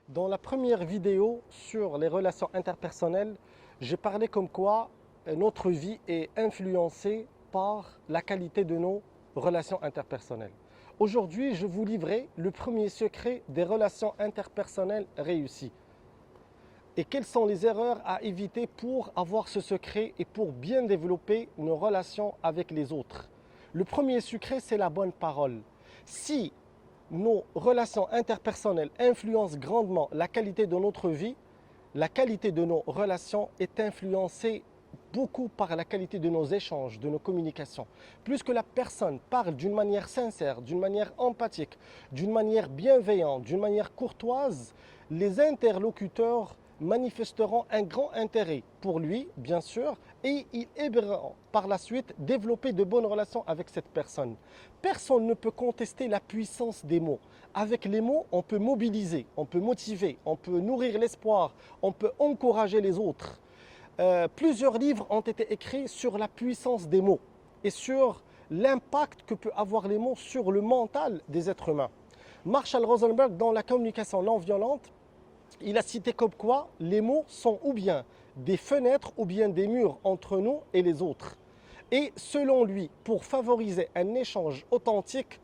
Dans la première vidéo sur les relations interpersonnelles, j'ai parlé comme quoi notre vie est influencée par la qualité de nos relations interpersonnelles. Aujourd'hui, je vous livrerai le premier secret des relations interpersonnelles réussies. Et quelles sont les erreurs à éviter pour avoir ce secret et pour bien développer nos relations avec les autres. Le premier secret, c'est la bonne parole. Si nos relations interpersonnelles influencent grandement la qualité de notre vie, la qualité de nos relations est influencée beaucoup par la qualité de nos échanges, de nos communications. Plus que la personne parle d'une manière sincère, d'une manière empathique, d'une manière bienveillante, d'une manière courtoise, les interlocuteurs manifesteront un grand intérêt pour lui, bien sûr, et ils aimeront par la suite développer de bonnes relations avec cette personne. Personne ne peut contester la puissance des mots. Avec les mots, on peut mobiliser, on peut motiver, on peut nourrir l'espoir, on peut encourager les autres. Plusieurs livres ont été écrits sur la puissance des mots et sur l'impact que peut avoir les mots sur le mental des êtres humains. Marshall Rosenberg, dans la communication non violente, il a cité comme quoi les mots sont ou bien des fenêtres ou bien des murs entre nous et les autres. Et selon lui, pour favoriser un échange authentique,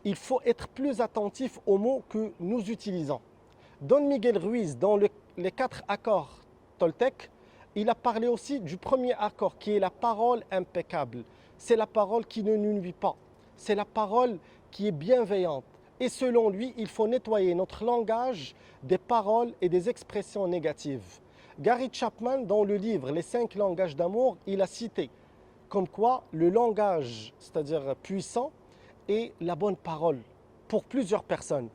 il faut être plus attentif aux mots que nous utilisons. Don Miguel Ruiz, dans les 4 accords Toltec, il a parlé aussi du premier accord qui est la parole impeccable. C'est la parole qui ne nous nuit pas. C'est la parole qui est bienveillante. Et selon lui, il faut nettoyer notre langage des paroles et des expressions négatives. Gary Chapman, dans le livre Les 5 langages d'amour, il a cité comme quoi le langage, c'est-à-dire puissant, est la bonne parole pour plusieurs personnes.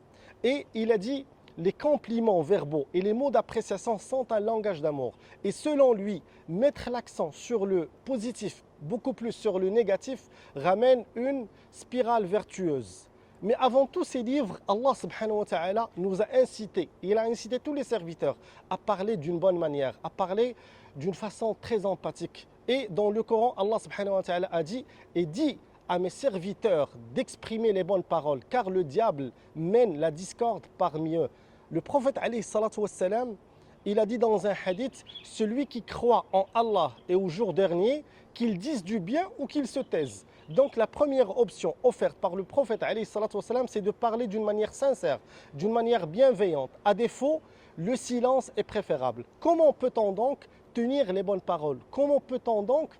Et il a dit les compliments verbaux et les mots d'appréciation sont un langage d'amour. Et selon lui, mettre l'accent sur le positif, beaucoup plus sur le négatif, ramène une spirale vertueuse. Mais avant tous ces livres, Allah subhanahu wa ta'ala nous a incité, il a incité tous les serviteurs à parler d'une bonne manière, à parler d'une façon très empathique. Et dans le Coran, Allah subhanahu wa ta'ala a dit « Et dit à mes serviteurs d'exprimer les bonnes paroles, car le diable mène la discorde parmi eux. » Le prophète alayhi salatu wassalam, il a dit dans un hadith « Celui qui croit en Allah et au jour dernier, qu'il dise du bien ou qu'il se taise. » Donc la première option offerte par le prophète alayhi salatu wassalam, c'est de parler d'une manière sincère, d'une manière bienveillante. À défaut, le silence est préférable. Comment peut-on donc tenir les bonnes paroles? Comment peut-on donc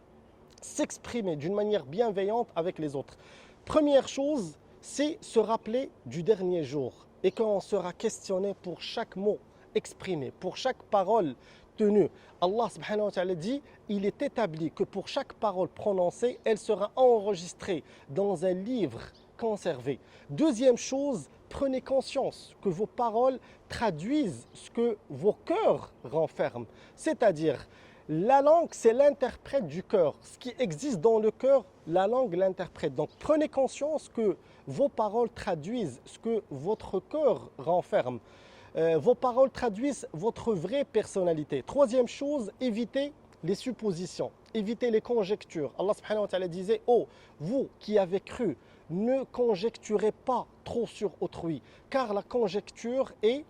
s'exprimer d'une manière bienveillante avec les autres? Première chose, c'est se rappeler du dernier jour et qu'on sera questionné pour chaque mot exprimé, pour chaque parole tenue. Allah subhanahu wa ta'ala dit, il est établi que pour chaque parole prononcée, elle sera enregistrée dans un livre conservé. Deuxième chose, prenez conscience que vos paroles traduisent ce que vos cœurs renferment. C'est-à-dire, la langue, c'est l'interprète du cœur. Ce qui existe dans le cœur, la langue l'interprète. Donc prenez conscience que vos paroles traduisent ce que votre cœur renferme. Vos paroles traduisent votre vraie personnalité. Troisième chose, évitez les suppositions, évitez les conjectures. Allah subhanahu wa ta'ala disait « Oh, vous qui avez cru, ne conjecturez pas trop sur autrui, car la conjecture est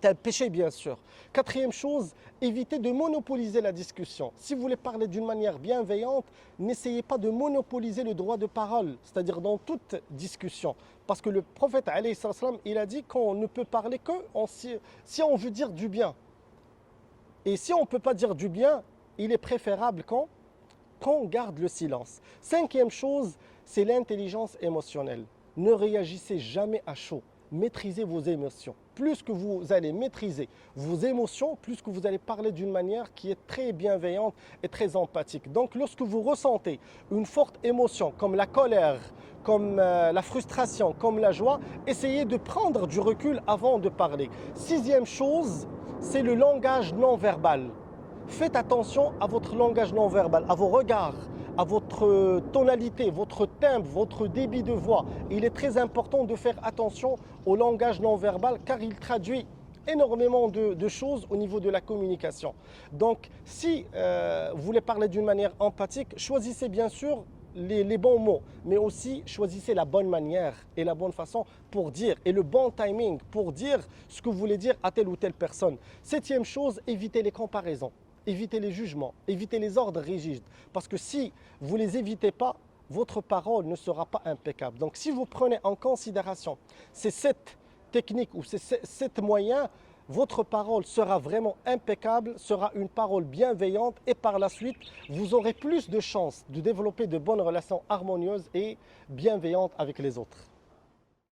un péché, bien sûr. » Quatrième chose, évitez de monopoliser la discussion. Si vous voulez parler d'une manière bienveillante, n'essayez pas de monopoliser le droit de parole, c'est-à-dire dans toute discussion. Parce que le prophète, alayhi salam, il a dit qu'on ne peut parler que si on veut dire du bien. Et si on ne peut pas dire du bien, il est préférable qu'on garde le silence. Cinquième chose, c'est l'intelligence émotionnelle. Ne réagissez jamais à chaud. Maîtrisez vos émotions. Plus que vous allez maîtriser vos émotions, plus que vous allez parler d'une manière qui est très bienveillante et très empathique. Donc lorsque vous ressentez une forte émotion comme la colère, comme la frustration, comme la joie, essayez de prendre du recul avant de parler. Sixième chose, c'est le langage non verbal. Faites attention à votre langage non verbal, à vos regards, à votre tonalité, votre timbre, votre débit de voix. Il est très important de faire attention au langage non verbal car il traduit énormément de choses au niveau de la communication. Donc, si vous voulez parler d'une manière empathique, choisissez bien sûr les bons mots, mais aussi choisissez la bonne manière et la bonne façon pour dire, et le bon timing pour dire ce que vous voulez dire à telle ou telle personne. Septième chose, évitez les comparaisons, évitez les jugements, évitez les ordres rigides. Parce que si vous ne les évitez pas, votre parole ne sera pas impeccable. Donc si vous prenez en considération ces 7 techniques ou ces 7 moyens, votre parole sera vraiment impeccable, sera une parole bienveillante et par la suite, vous aurez plus de chances de développer de bonnes relations harmonieuses et bienveillantes avec les autres.